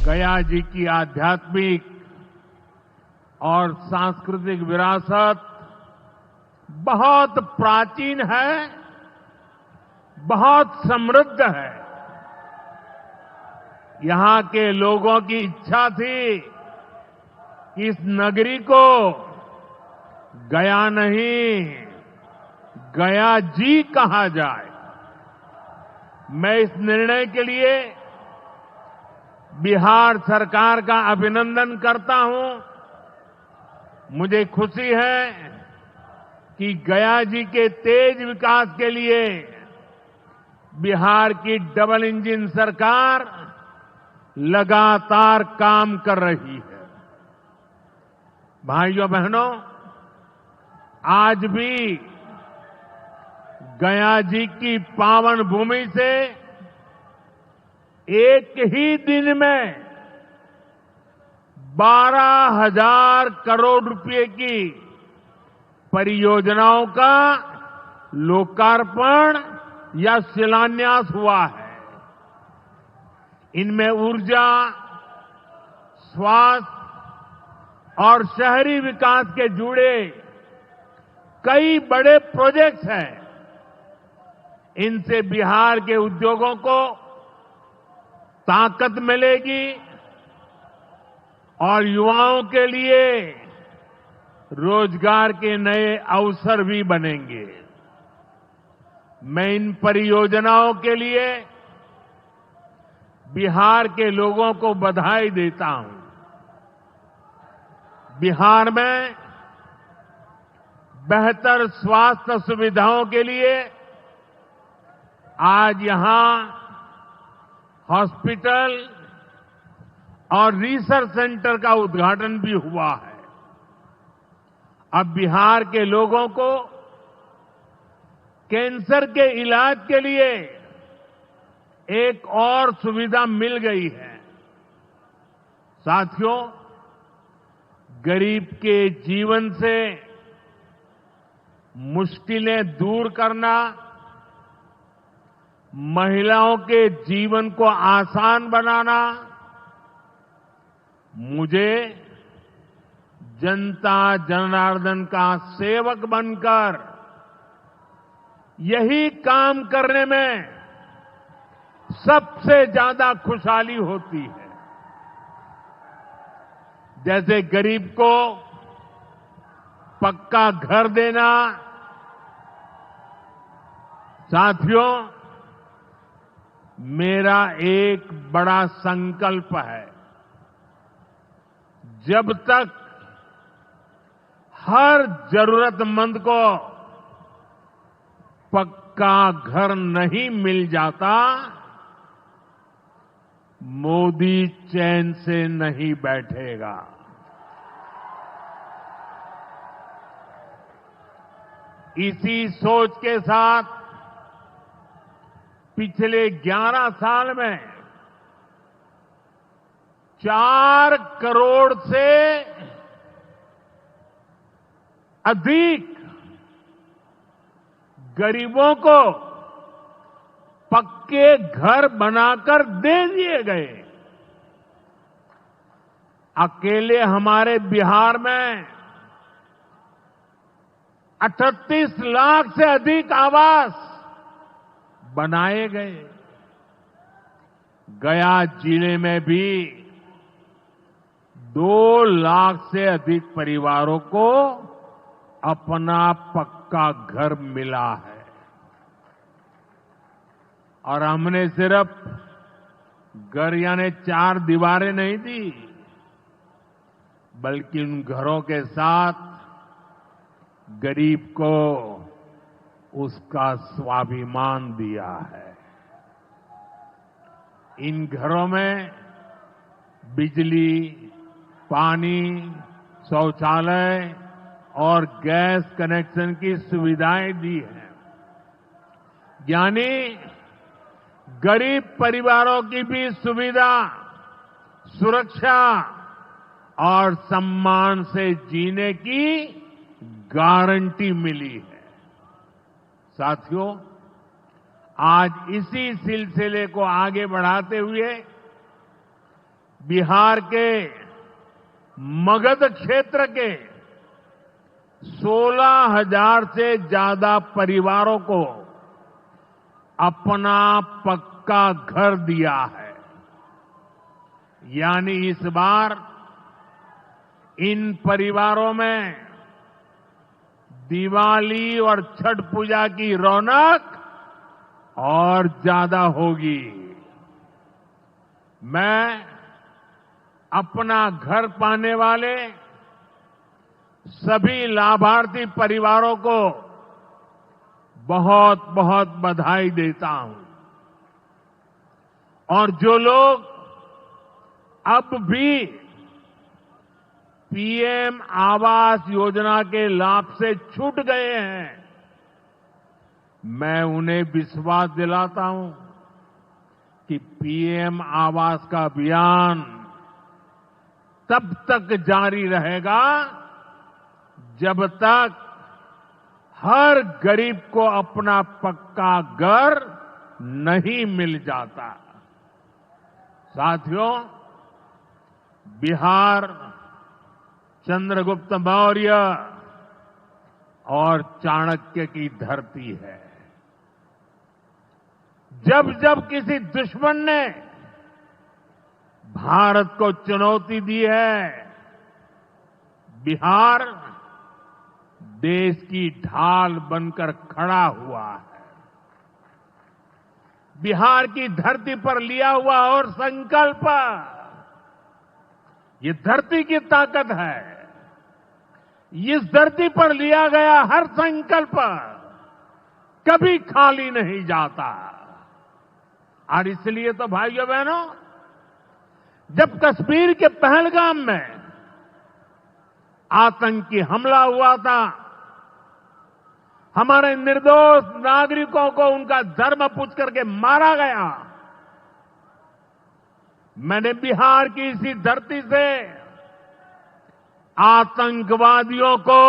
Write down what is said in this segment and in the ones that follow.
गया जी की आध्यात्मिक और सांस्कृतिक विरासत बहुत प्राचीन है, बहुत समृद्ध है। यहां के लोगों की इच्छा थी कि इस नगरी को गया नहीं, गया जी कहा जाए। मैं इस निर्णय के लिए बिहार सरकार का अभिनंदन करता हूं। मुझे खुशी है कि गया जी के तेज विकास के लिए बिहार की डबल इंजन सरकार लगातार काम कर रही है। भाइयों बहनों, आज भी गया जी की पावन भूमि से एक ही दिन में 12,000 करोड़ रुपए की परियोजनाओं का लोकार्पण या शिलान्यास हुआ है। इनमें ऊर्जा, स्वास्थ्य और शहरी विकास के जुड़े कई बड़े प्रोजेक्ट्स हैं। इनसे बिहार के उद्योगों को ताकत मिलेगी और युवाओं के लिए रोजगार के नए अवसर भी बनेंगे। मैं इन परियोजनाओं के लिए बिहार के लोगों को बधाई देता हूं। बिहार में बेहतर स्वास्थ्य सुविधाओं के लिए आज यहां हॉस्पिटल और रिसर्च सेंटर का उद्घाटन भी हुआ है। अब बिहार के लोगों को कैंसर के इलाज के लिए एक और सुविधा मिल गई है। साथियों, गरीब के जीवन से मुश्किलें दूर करना, महिलाओं के जीवन को आसान बनाना मुझे जनता जनार्दन का सेवक बनकर यही काम करने में सबसे ज्यादा खुशहाली होती है। जैसे गरीब को पक्का घर देना। साथियों, मेरा एक बड़ा संकल्प है, जब तक हर जरूरतमंद को पक्का घर नहीं मिल जाता, मोदी चैन से नहीं बैठेगा। इसी सोच के साथ पिछले 11 साल में 4 करोड़ से अधिक गरीबों को पक्के घर बनाकर दे दिए गए। अकेले हमारे बिहार में 38 लाख से अधिक आवास बनाए गए। गया जिले में भी 2 लाख से अधिक परिवारों को अपना पक्का घर मिला है। और हमने सिर्फ घर यानी 4 दीवारें नहीं दी, बल्कि उन घरों के साथ गरीब को उसका स्वाभिमान दिया है। इन घरों में बिजली, पानी, शौचालय और गैस कनेक्शन की सुविधाएं दी हैं। यानी गरीब परिवारों की भी सुविधा, सुरक्षा और सम्मान से जीने की गारंटी मिली है। साथियों, आज इसी सिलसिले को आगे बढ़ाते हुए बिहार के मगध क्षेत्र के 16,000 से ज्यादा परिवारों को अपना पक्का घर दिया है। यानी इस बार इन परिवारों में दिवाली और छठ पूजा की रौनक और ज्यादा होगी। मैं अपना घर पाने वाले सभी लाभार्थी परिवारों को बहुत बहुत बधाई देता हूं। और जो लोग अब भी पीएम आवास योजना के लाभ से छूट गए हैं, मैं उन्हें विश्वास दिलाता हूं कि पीएम आवास का अभियान तब तक जारी रहेगा जब तक हर गरीब को अपना पक्का घर नहीं मिल जाता। साथियों, बिहार चंद्रगुप्त मौर्य और चाणक्य की धरती है। जब जब किसी दुश्मन ने भारत को चुनौती दी है, बिहार देश की ढाल बनकर खड़ा हुआ है। बिहार की धरती पर लिया हुआ और संकल्प, ये धरती की ताकत है। इस धरती पर लिया गया हर संकल्प कभी खाली नहीं जाता। और इसलिए तो भाइयों बहनों, जब कश्मीर के पहलगाम में आतंकी हमला हुआ था, हमारे निर्दोष नागरिकों को उनका धर्म पूछ करके मारा गया, मैंने बिहार की इसी धरती से आतंकवादियों को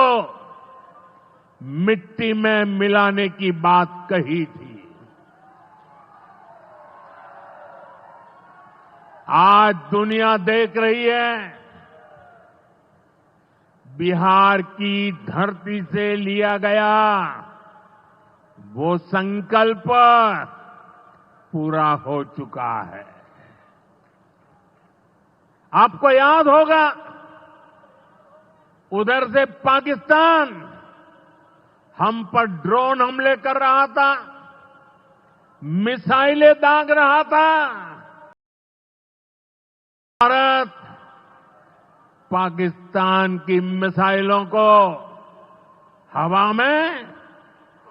मिट्टी में मिलाने की बात कही थी। आज दुनिया देख रही है, बिहार की धरती से लिया गया वो संकल्प पूरा हो चुका है। आपको याद होगा, उधर से पाकिस्तान हम पर ड्रोन हमले कर रहा था, मिसाइलें दाग रहा था। भारत पाकिस्तान की मिसाइलों को हवा में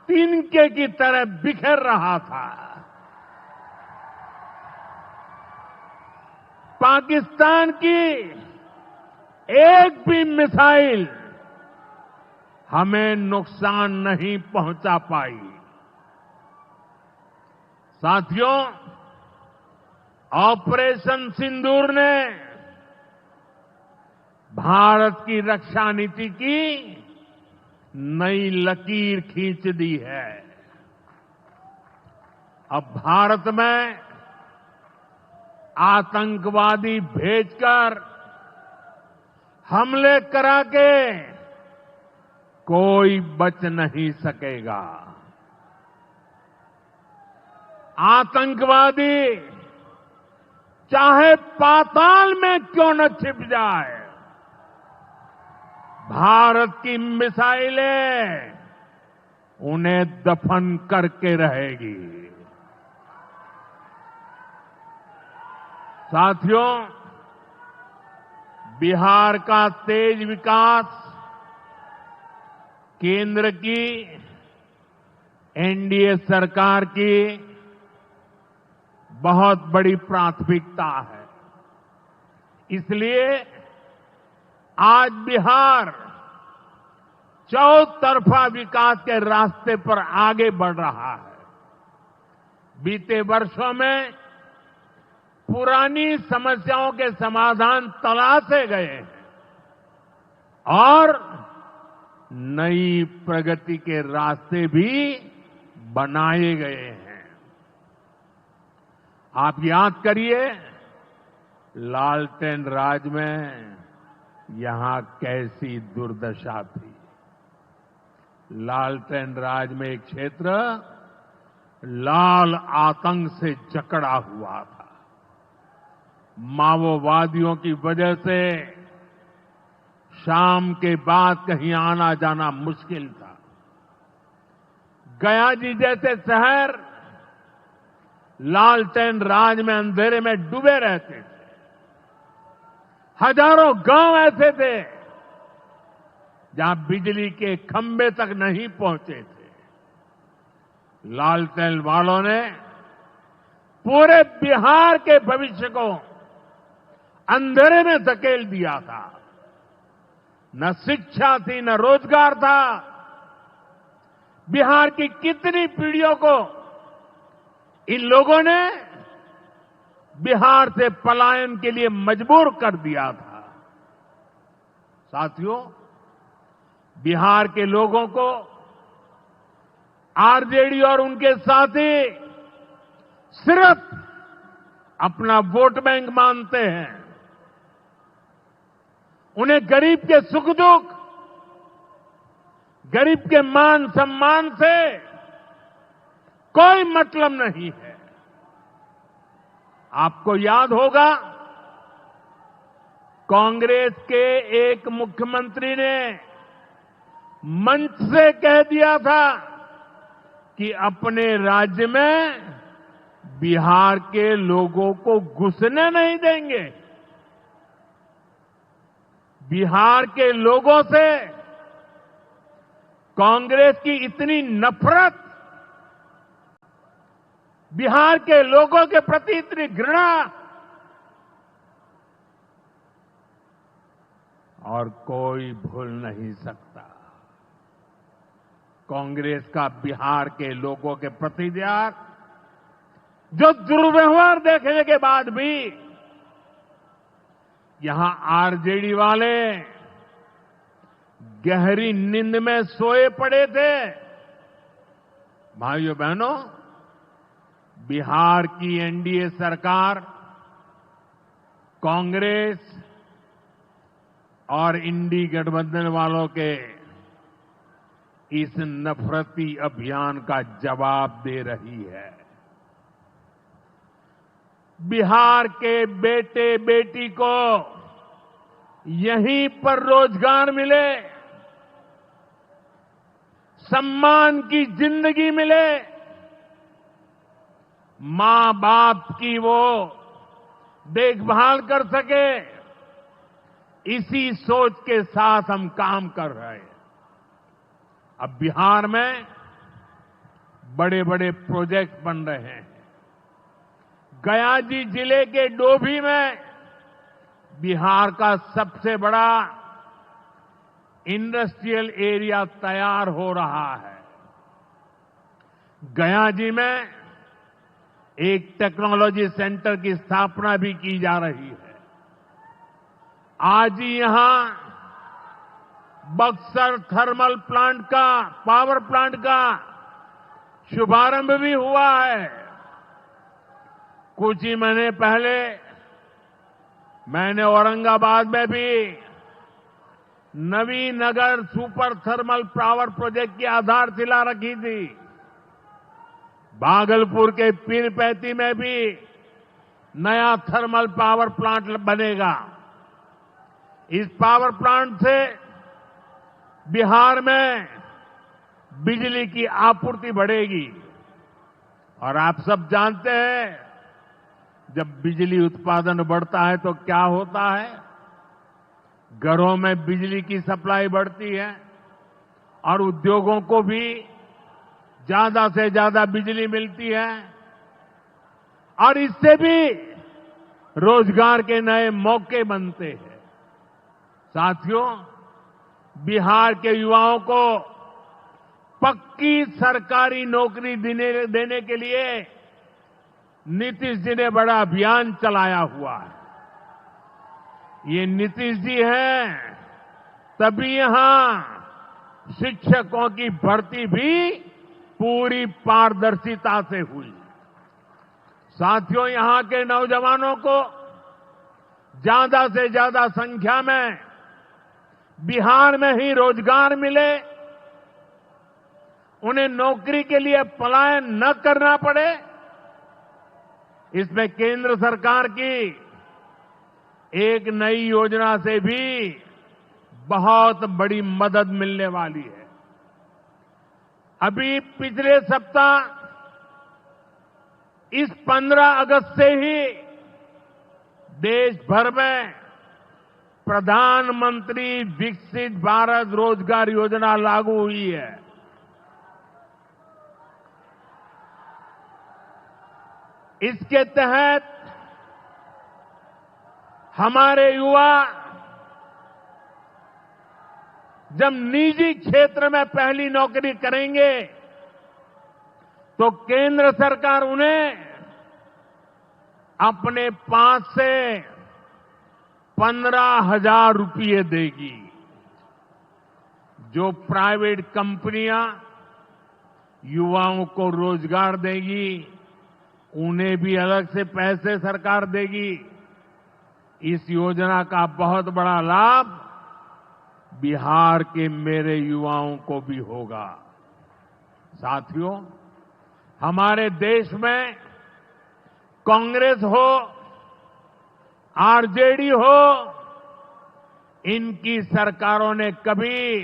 तिनके की तरह बिखेर रहा था। पाकिस्तान की एक भी मिसाइल हमें नुकसान नहीं पहुंचा पाई। साथियों, ऑपरेशन सिंदूर ने भारत की रक्षा नीति की नई लकीर खींच दी है। अब भारत में आतंकवादी भेजकर हमले करा के कोई बच नहीं सकेगा। आतंकवादी चाहे पाताल में क्यों न छिप जाए, भारत की मिसाइलें उन्हें दफन करके रहेगी। साथियों, बिहार का तेज विकास केंद्र की एनडीए सरकार की बहुत बड़ी प्राथमिकता है। इसलिए आज बिहार चौतरफा विकास के रास्ते पर आगे बढ़ रहा है। बीते वर्षों में पुरानी समस्याओं के समाधान तलाशे गए हैं और नई प्रगति के रास्ते भी बनाए गए हैं। आप याद करिए, लालटेन राज में यहां कैसी दुर्दशा थी। लालटेन राज में एक क्षेत्र लाल आतंक से जकड़ा हुआ था। माओवादियों की वजह से शाम के बाद कहीं आना जाना मुश्किल था। गया जी जैसे शहर लालटेन राज में अंधेरे में डूबे रहते थे। हजारों गांव ऐसे थे जहां बिजली के खंभे तक नहीं पहुंचे थे। लालटेन वालों ने पूरे बिहार के भविष्य को अंधेरे में धकेल दिया था। न शिक्षा थी, न रोजगार था। बिहार की कितनी पीढ़ियों को इन लोगों ने बिहार से पलायन के लिए मजबूर कर दिया था। साथियों, बिहार के लोगों को आरजेडी और उनके साथी सिर्फ अपना वोट बैंक मानते हैं। उन्हें गरीब के सुख दुख, गरीब के मान सम्मान से कोई मतलब नहीं है। आपको याद होगा, कांग्रेस के एक मुख्यमंत्री ने मंच से कह दिया था कि अपने राज्य में बिहार के लोगों को घुसने नहीं देंगे। बिहार के लोगों से कांग्रेस की इतनी नफरत, बिहार के लोगों के प्रति इतनी घृणा, और कोई भूल नहीं सकता। कांग्रेस का बिहार के लोगों के प्रति त्याग, जो दुर्व्यवहार देखने के बाद भी यहां आरजेडी वाले गहरी नींद में सोए पड़े थे। भाइयों बहनों, बिहार की एनडीए सरकार कांग्रेस और इंडी गठबंधन वालों के इस नफरती अभियान का जवाब दे रही है। बिहार के बेटे बेटी को यहीं पर रोजगार मिले, सम्मान की जिंदगी मिले, मां बाप की वो देखभाल कर सके, इसी सोच के साथ हम काम कर रहे हैं। अब बिहार में बड़े बड़े प्रोजेक्ट बन रहे हैं। गया जी जिले के डोभी में बिहार का सबसे बड़ा इंडस्ट्रियल एरिया तैयार हो रहा है। गया जी में एक टेक्नोलॉजी सेंटर की स्थापना भी की जा रही है। आज ही यहां बक्सर थर्मल प्लांट का, पावर प्लांट का शुभारंभ भी हुआ है। कुछ ही महीने पहले मैंने औरंगाबाद में भी Navinagar super thermal power project की आधारशिला रखी थी। भागलपुर के पीरपैंती में भी नया थर्मल पावर प्लांट बनेगा। इस पावर प्लांट से बिहार में बिजली की आपूर्ति बढ़ेगी। और आप सब जानते हैं, जब बिजली उत्पादन बढ़ता है तो क्या होता है? घरों में बिजली की सप्लाई बढ़ती है और उद्योगों को भी ज्यादा से ज्यादा बिजली मिलती है और इससे भी रोजगार के नए मौके बनते हैं। साथियों, बिहार के युवाओं को पक्की सरकारी नौकरी देने के लिए नीतीश जी ने बड़ा अभियान चलाया हुआ है। ये नीतीश जी हैं, तभी यहां शिक्षकों की भर्ती भी पूरी पारदर्शिता से हुई। साथियों, यहां के नौजवानों को ज्यादा से ज्यादा संख्या में बिहार में ही रोजगार मिले, उन्हें नौकरी के लिए पलायन न करना पड़े, इसमें केंद्र सरकार की एक नई योजना से भी बहुत बड़ी मदद मिलने वाली है। अभी पिछले सप्ताह इस 15 अगस्त से ही देश भर में प्रधानमंत्री विकसित भारत रोजगार योजना लागू हुई है। इसके तहत हमारे युवा जब निजी क्षेत्र में पहली नौकरी करेंगे तो केंद्र सरकार उन्हें अपने पास से 15,000 रुपये देगी। जो प्राइवेट कंपनियां युवाओं को रोजगार देगी, उन्हें भी अलग से पैसे सरकार देगी। इस योजना का बहुत बड़ा लाभ बिहार के मेरे युवाओं को भी होगा। साथियों, हमारे देश में कांग्रेस हो, आरजेडी हो, इनकी सरकारों ने कभी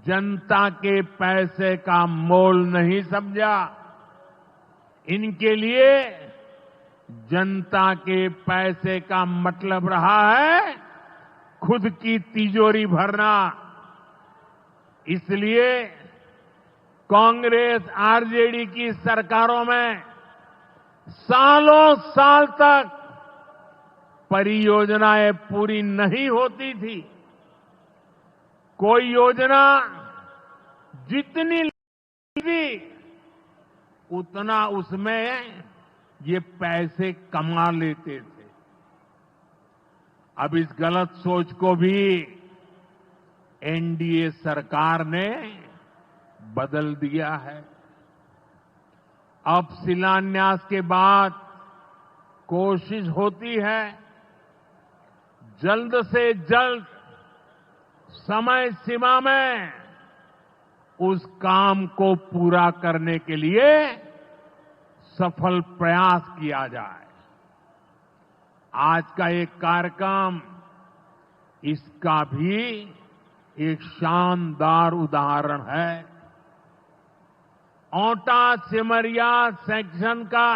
जनता के पैसे का मोल नहीं समझा। इनके लिए जनता के पैसे का मतलब रहा है खुद की तिजोरी भरना। इसलिए कांग्रेस आरजेडी की सरकारों में सालों साल तक परियोजनाएं पूरी नहीं होती थी। कोई योजना जितनी थी उतना उसमें ये पैसे कमा लेते थे। अब इस गलत सोच को भी एनडीए सरकार ने बदल दिया है। अब शिलान्यास के बाद कोशिश होती है जल्द से जल्द समय सीमा में उस काम को पूरा करने के लिए सफल प्रयास किया जाए। आज का एक कार्यक्रम इसका भी एक शानदार उदाहरण है। ओंटा सिमरिया सेक्शन का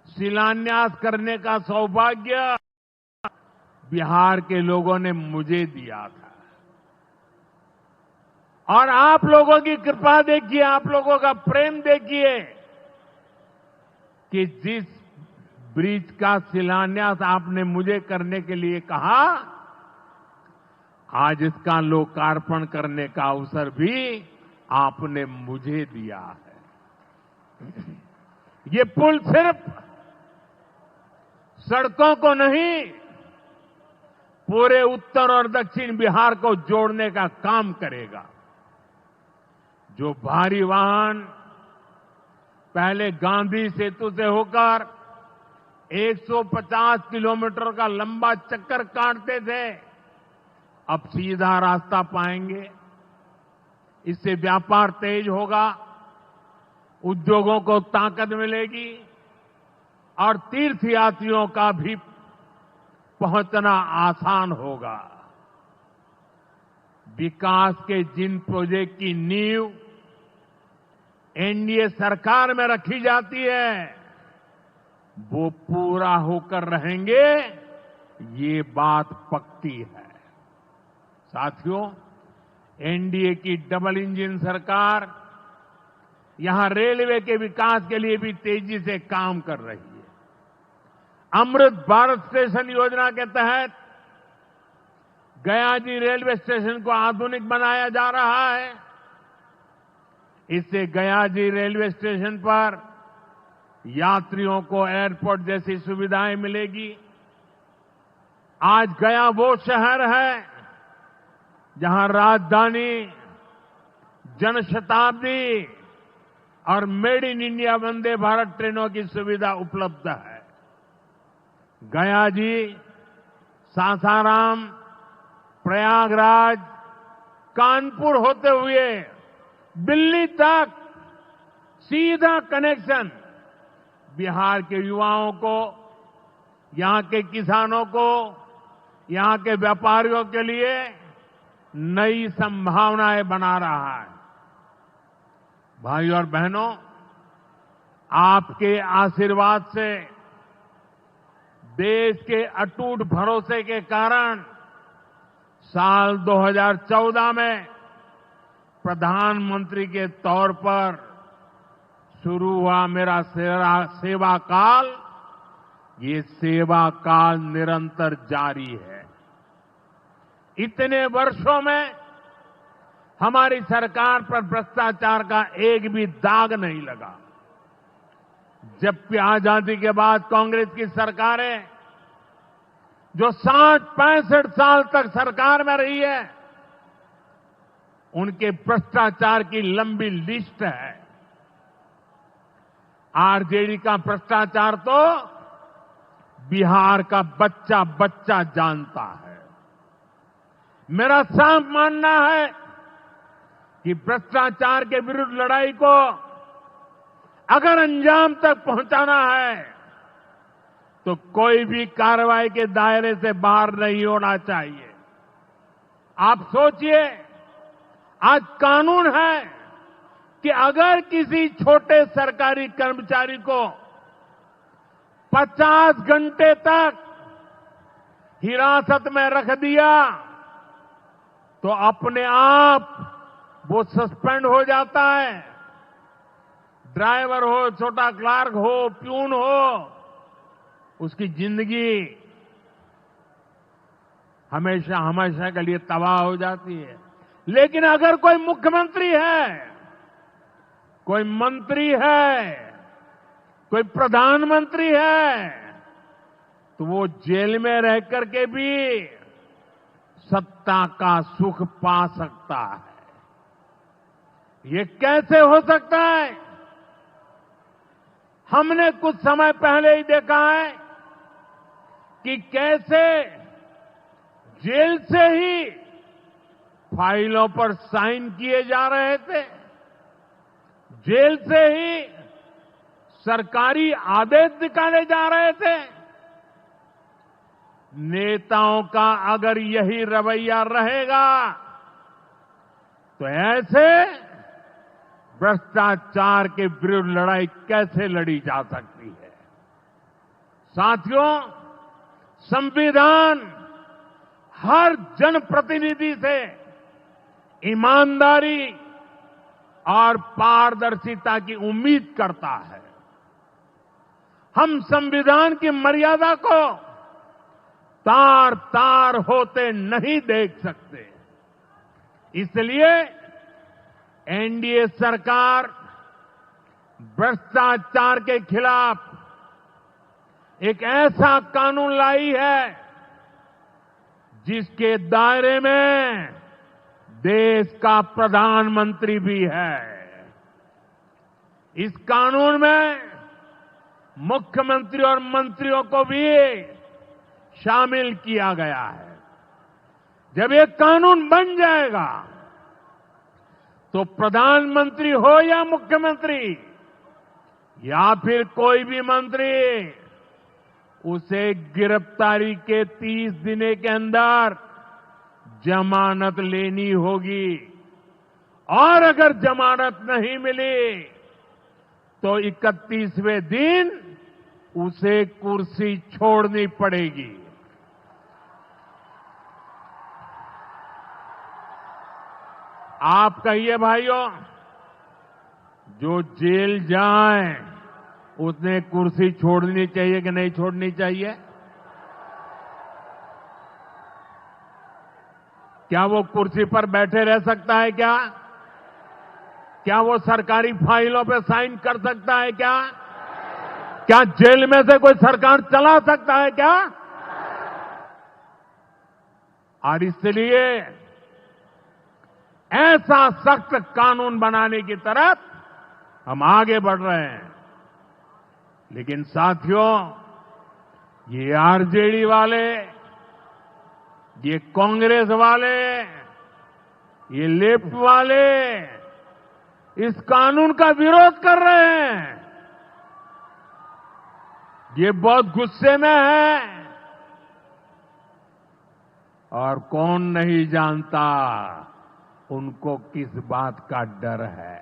शिलान्यास करने का सौभाग्य बिहार के लोगों ने मुझे दिया था। और आप लोगों की कृपा देखिए, आप लोगों का प्रेम देखिए कि जिस ब्रिज का शिलान्यास आपने मुझे करने के लिए कहा, आज इसका लोकार्पण करने का अवसर भी आपने मुझे दिया है। ये पुल सिर्फ सड़कों को नहीं, पूरे उत्तर और दक्षिण बिहार को जोड़ने का काम करेगा। जो भारी वाहन पहले गांधी सेतु से होकर 150 किलोमीटर का लंबा चक्कर काटते थे, अब सीधा रास्ता पाएंगे। इससे व्यापार तेज होगा, उद्योगों को ताकत मिलेगी और तीर्थयात्रियों का भी पहुंचना आसान होगा। विकास के जिन प्रोजेक्ट की नींव एनडीए सरकार में रखी जाती है, वो पूरा होकर रहेंगे, ये बात पक्की है। साथियों, एनडीए की डबल इंजन सरकार यहां रेलवे के विकास के लिए भी तेजी से काम कर रही है। अमृत भारत स्टेशन योजना के तहत गयाजी रेलवे स्टेशन को आधुनिक बनाया जा रहा है। इससे गयाजी रेलवे स्टेशन पर यात्रियों को एयरपोर्ट जैसी सुविधाएं मिलेगी। आज गया वो शहर है जहां राजधानी, जनशताब्दी और made in India Vande Bharat ट्रेनों की सुविधा उपलब्ध है। गया जी, सासाराम, प्रयागराज, कानपुर होते हुए दिल्ली तक सीधा कनेक्शन बिहार के युवाओं को, यहां के किसानों को, यहां के व्यापारियों के लिए नई संभावनाएं बना रहा है। भाइयों और बहनों, आपके आशीर्वाद से, देश के अटूट भरोसे के कारण साल 2014 में प्रधानमंत्री के तौर पर शुरू हुआ मेरा सेवा काल, ये सेवा काल निरंतर जारी है। इतने वर्षों में हमारी सरकार पर भ्रष्टाचार का एक भी दाग नहीं लगा। जबकि आजादी के बाद कांग्रेस की सरकारें जो 60-65 साल तक सरकार में रही है, उनके भ्रष्टाचार की लंबी लिस्ट है। आरजेडी का भ्रष्टाचार तो बिहार का बच्चा बच्चा जानता है। मेरा साफ मानना है कि भ्रष्टाचार के विरुद्ध लड़ाई को अगर अंजाम तक पहुंचाना है तो कोई भी कार्रवाई के दायरे से बाहर नहीं होना चाहिए। आप सोचिए, आज कानून है कि अगर किसी छोटे सरकारी कर्मचारी को 50 घंटे तक हिरासत में रख दिया तो अपने आप वो सस्पेंड हो जाता है। ड्राइवर हो, छोटा क्लार्क हो, प्यून हो, उसकी जिंदगी हमेशा हमेशा के लिए तबाह हो जाती है। लेकिन अगर कोई मुख्यमंत्री है, कोई मंत्री है, कोई प्रधानमंत्री है, तो वो जेल में रह करके भी सत्ता का सुख पा सकता है। ये कैसे हो सकता है? हमने कुछ समय पहले ही देखा है कि कैसे जेल से ही फाइलों पर साइन किए जा रहे थे, जेल से ही सरकारी आदेश निकाले जा रहे थे। नेताओं का अगर यही रवैया रहेगा तो ऐसे भ्रष्टाचार के विरुद्ध लड़ाई कैसे लड़ी जा सकती है? साथियों, संविधान हर जनप्रतिनिधि से ईमानदारी और पारदर्शिता की उम्मीद करता है। हम संविधान की मर्यादा को तार तार होते नहीं देख सकते। इसलिए एनडीए सरकार भ्रष्टाचार के खिलाफ एक ऐसा कानून लाई है जिसके दायरे में देश का प्रधानमंत्री भी है। इस कानून में मुख्यमंत्री और मंत्रियों को भी शामिल किया गया है। जब ये कानून बन जाएगा तो प्रधानमंत्री हो या मुख्यमंत्री या फिर कोई भी मंत्री, उसे गिरफ्तारी के 30 दिन के अंदर जमानत लेनी होगी और अगर जमानत नहीं मिली तो 31वें दिन उसे कुर्सी छोड़नी पड़ेगी। आप कहिए भाइयों, जो जेल जाए उसने कुर्सी छोड़नी चाहिए कि नहीं छोड़नी चाहिए? क्या वो कुर्सी पर बैठे रह सकता है क्या? क्या वो सरकारी फाइलों पे साइन कर सकता है क्या? क्या जेल में से कोई सरकार चला सकता है क्या? और इसलिए ऐसा सख्त कानून बनाने की तरफ हम आगे बढ़ रहे हैं। लेकिन साथियों, ये आरजेडी वाले, ये कांग्रेस वाले, ये लेफ्ट वाले इस कानून का विरोध कर रहे हैं। ये बहुत गुस्से में है और कौन नहीं जानता उनको किस बात का डर है।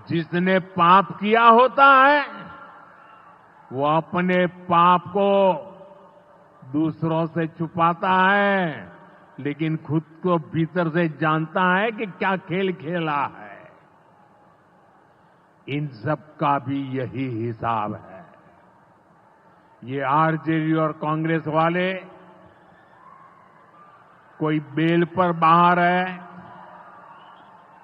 जिसने पाप किया होता है वो अपने पाप को दूसरों से छुपाता है, लेकिन खुद को भीतर से जानता है कि क्या खेल खेला है। इन सब का भी यही हिसाब है। ये आरजेडी और कांग्रेस वाले कोई बेल पर बाहर है,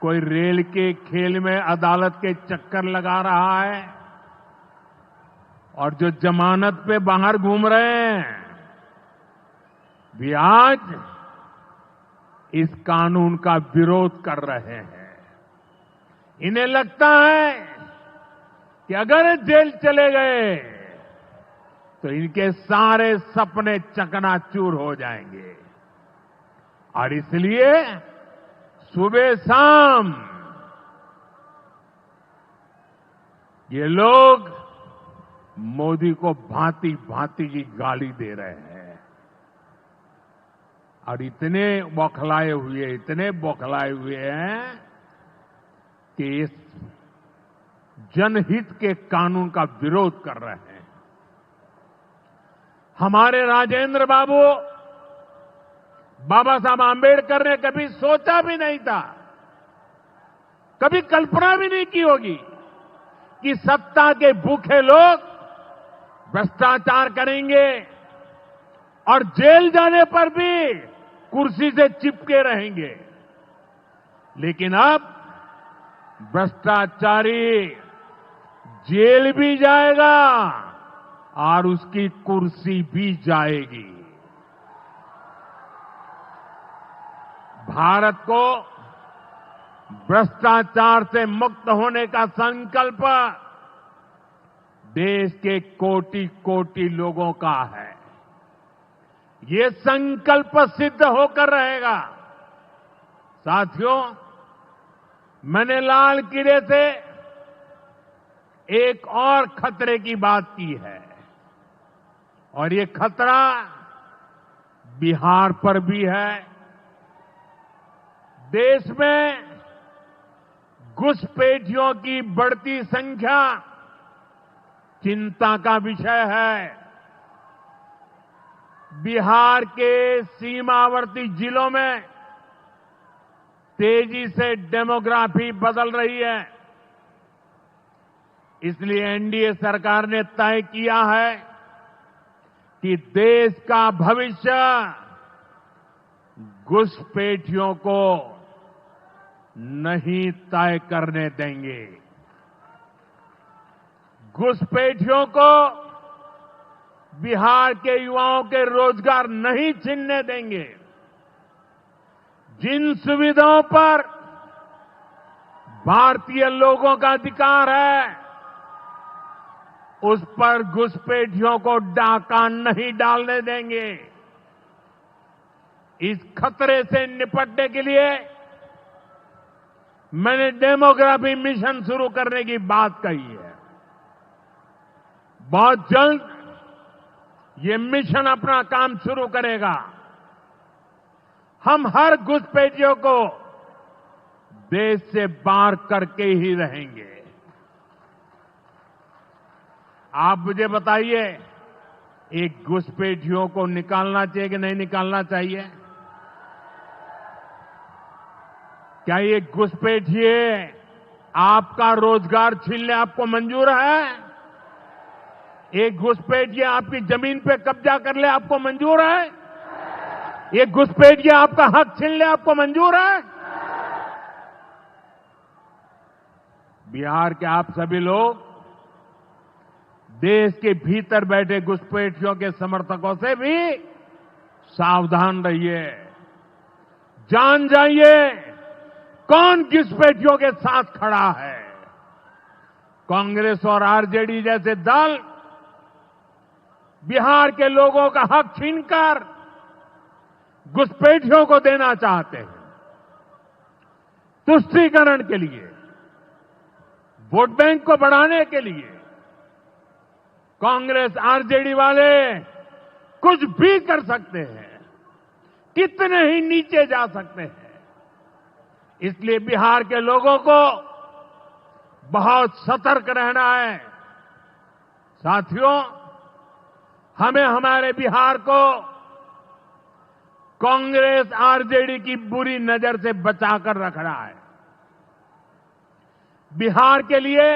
कोई रेल के खेल में अदालत के चक्कर लगा रहा है, और जो जमानत पे बाहर घूम रहे हैं भी आज इस कानून का विरोध कर रहे हैं। इन्हें लगता है कि अगर जेल चले गए तो इनके सारे सपने चकनाचूर हो जाएंगे, और इसलिए सुबह शाम ये लोग मोदी को भांति भांति की गाली दे रहे हैं और इतने बौखलाए हुए हैं कि इस जनहित के कानून का विरोध कर रहे हैं। हमारे राजेंद्र बाबू बाबा साहब आंबेडकर ने कभी सोचा भी नहीं था, कभी कल्पना भी नहीं की होगी कि सत्ता के भूखे लोग भ्रष्टाचार करेंगे और जेल जाने पर भी कुर्सी से चिपके रहेंगे। लेकिन अब भ्रष्टाचारी जेल भी जाएगा और उसकी कुर्सी भी जाएगी। भारत को भ्रष्टाचार से मुक्त होने का संकल्प देश के कोटि कोटि लोगों का है। ये संकल्प सिद्ध होकर रहेगा। साथियों, मैंने लाल किले से एक और खतरे की बात की है, और ये खतरा बिहार पर भी है। देश में घुसपैठियों की बढ़ती संख्या चिंता का विषय है। बिहार के सीमावर्ती जिलों में तेजी से डेमोग्राफी बदल रही है। इसलिए एनडीए सरकार ने तय किया है कि देश का भविष्य घुसपैठियों को नहीं तय करने देंगे। घुसपैठियों को बिहार के युवाओं के रोजगार नहीं छीनने देंगे। जिन सुविधाओं पर भारतीय लोगों का अधिकार है, उस पर घुसपैठियों को डाका नहीं डालने देंगे। इस खतरे से निपटने के लिए मैंने डेमोग्राफी मिशन शुरू करने की बात कही है। बहुत जल्द ये मिशन अपना काम शुरू करेगा। हम हर घुसपैठियों को देश से बाहर करके ही रहेंगे। आप मुझे बताइए, एक घुसपैठियों को निकालना चाहिए कि नहीं निकालना चाहिए? क्या ये घुसपैठिए आपका रोजगार छीनने आपको मंजूर है? एक घुसपैठिए आपकी जमीन पे कब्जा कर ले आपको मंजूर है? एक घुसपैठिए आपका हक छीन ले आपको मंजूर है? बिहार के आप सभी लोग देश के भीतर बैठे घुसपैठियों के समर्थकों से भी सावधान रहिए। जान जाइए कौन घुसपैठियों के साथ खड़ा है। कांग्रेस और आरजेडी जैसे दल बिहार के लोगों का हक छीनकर घुसपैठियों को देना चाहते हैं। तुष्टीकरण के लिए, वोट बैंक को बढ़ाने के लिए कांग्रेस आरजेडी वाले कुछ भी कर सकते हैं, कितने ही नीचे जा सकते हैं। इसलिए बिहार के लोगों को बहुत सतर्क रहना है। साथियों, हमें हमारे बिहार को कांग्रेस आरजेडी की बुरी नजर से बचाकर रखना है। बिहार के लिए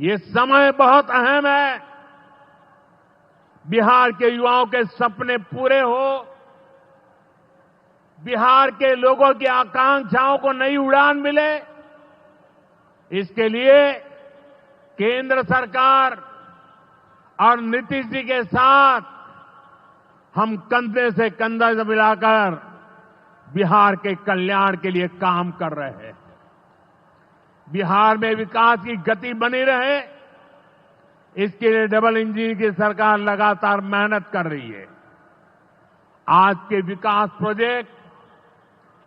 ये समय बहुत अहम है। बिहार के युवाओं के सपने पूरे हो, बिहार के लोगों की आकांक्षाओं को नई उड़ान मिले, इसके लिए केंद्र सरकार और नीतीश जी के साथ हम कंधे से कंधा मिलाकर बिहार के कल्याण के लिए काम कर रहे हैं। बिहार में विकास की गति बनी रहे, इसके लिए डबल इंजन की सरकार लगातार मेहनत कर रही है। आज के विकास प्रोजेक्ट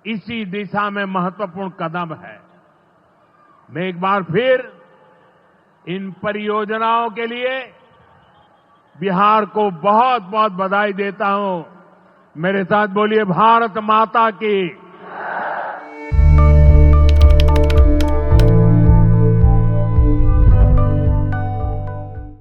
इसी दिशा में महत्वपूर्ण कदम है। मैं एक बार फिर इन परियोजनाओं के लिए बिहार को बहुत बहुत बधाई देता हूं। मेरे साथ बोलिए, भारत माता की।